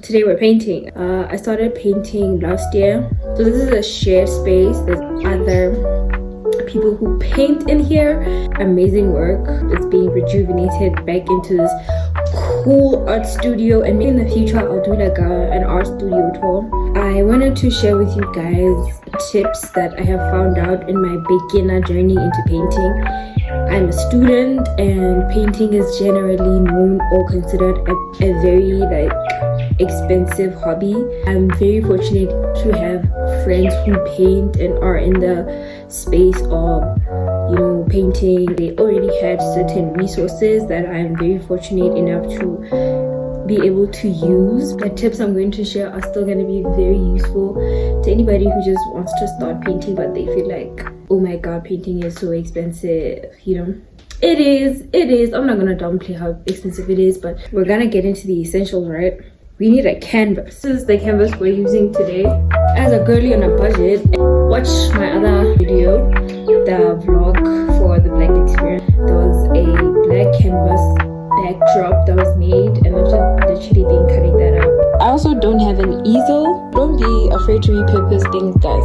Today we're painting. I started painting last year. So this is a shared space. There's other people who paint in here. Amazing work. It's being rejuvenated back into this cool art studio, and maybe in the future I'll do like an art studio tour. I wanted to share with you guys tips that I have found out in my beginner journey into painting. I'm a student and painting is generally known or considered a very expensive hobby. I'm very fortunate to have friends who paint and are in the space of painting. They already had certain resources that I'm very fortunate enough to be able to use. The tips I'm going to share are still going to be very useful to anybody who just wants to start painting but they feel like, oh my god, painting is so expensive. It is. I'm not gonna downplay how expensive it is, but we're gonna get into the essentials, right? We need a canvas. This is the canvas we're using today. As a girly on a budget, watch my other video, the vlog for the Black Experience. There was a black canvas backdrop that was made, and I've just literally been cutting that up. I also don't have an easel. Don't be afraid to repurpose things, guys.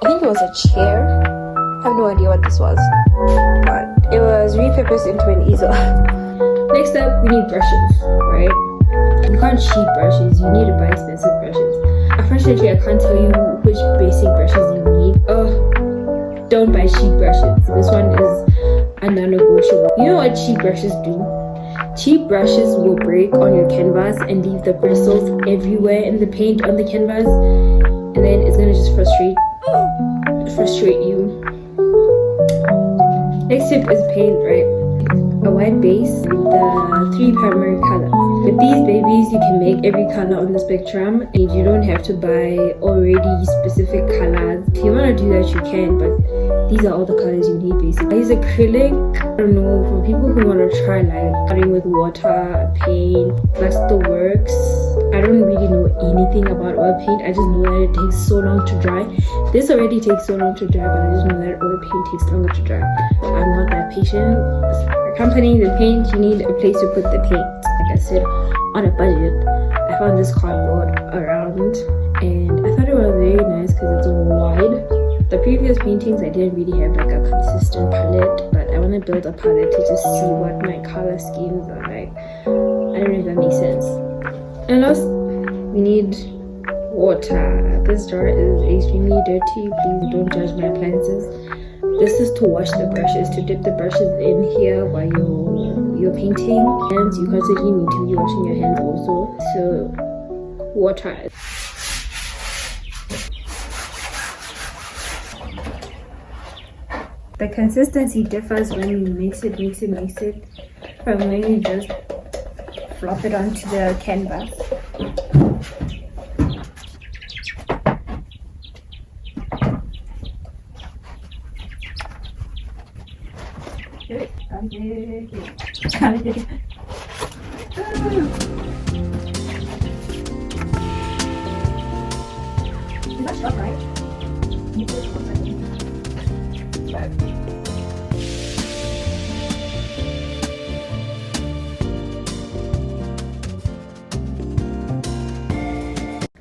I think it was a chair. I have no idea what this was, but it was repurposed into an easel. Next up, we need brushes, right? You can't cheap brushes, you need to buy expensive brushes. Unfortunately, I can't tell you which basic brushes you need. Don't buy cheap brushes. This one is a non-negotiable. You know what cheap brushes do? Cheap brushes will break on your canvas and leave the bristles everywhere in the paint on the canvas, and then it's gonna just frustrate you. Next tip is paint, right? A white base with the 3 primary colors. With these babies, you can make every color on the spectrum and you don't have to buy already specific colors. If you want to do that, you can, but these are all the colors you need basically. I use acrylic. I don't know, for people who want to try cutting with water, paint, Plasterworks. I don't really know anything about oil paint. I just know that it takes so long to dry. This already takes so long to dry, but I just know that oil paint takes longer to dry. I'm not that patient. Accompanying the paint, you need a place to put the paint. Like I said, on a budget, I found this cardboard around and I thought it was very nice because it's wide. The previous paintings, I didn't really have a consistent palette, but I want to build a palette to just see what my color schemes are like. I don't know if that makes sense. And last, we need water. This jar is extremely dirty. Please don't judge my appliances. This is to wash the brushes, to dip the brushes in here while you're painting. And you constantly need to be washing your hands also. So, water. The consistency differs when you mix it from when you just flop it onto the canvas.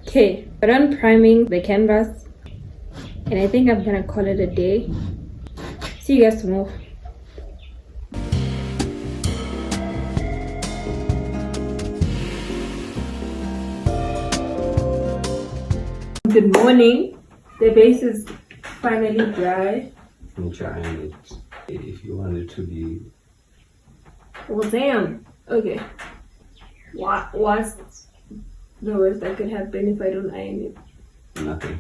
Okay, we're done priming the canvas and I think I'm gonna call it a day. See you guys tomorrow. Good morning. The base is finally dry. I'm trying it. If you want it to be... Well, damn. Okay. What's the worst that could happen if I don't iron it? Nothing.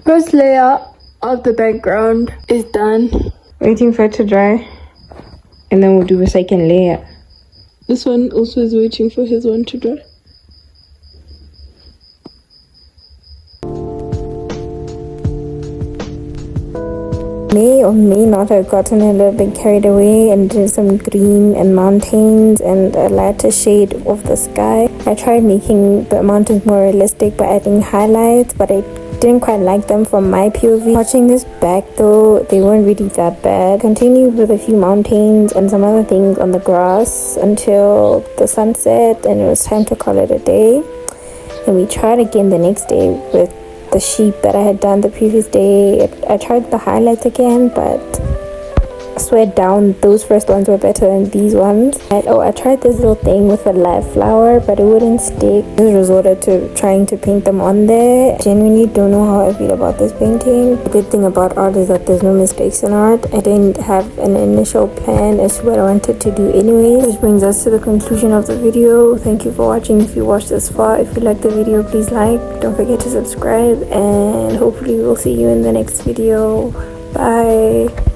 First layer of the background is done. Waiting for it to dry. And then we'll do a second layer. This one also is waiting for his one to dry. May or may not have gotten a little bit carried away and did some green and mountains and a lighter shade of the sky. I tried making the mountains more realistic by adding highlights, but I didn't quite like them from my POV. Watching this back though, they weren't really that bad. Continued with a few mountains and some other things on the grass until the sunset, and it was time to call it a day. And we tried again the next day with the sheep that I had done the previous day. I tried the highlights again, but I swear down, those first ones were better than these ones. I tried this little thing with a live flower, but it wouldn't stick. I just resorted to trying to paint them on there. Genuinely don't know how I feel about this painting. The good thing about art is that there's no mistakes in art. I didn't have an initial plan as to what I wanted to do anyway. Which brings us to the conclusion of the video. Thank you for watching. If you watched this far, if you liked the video, please like. Don't forget to subscribe, and hopefully we'll see you in the next video. Bye.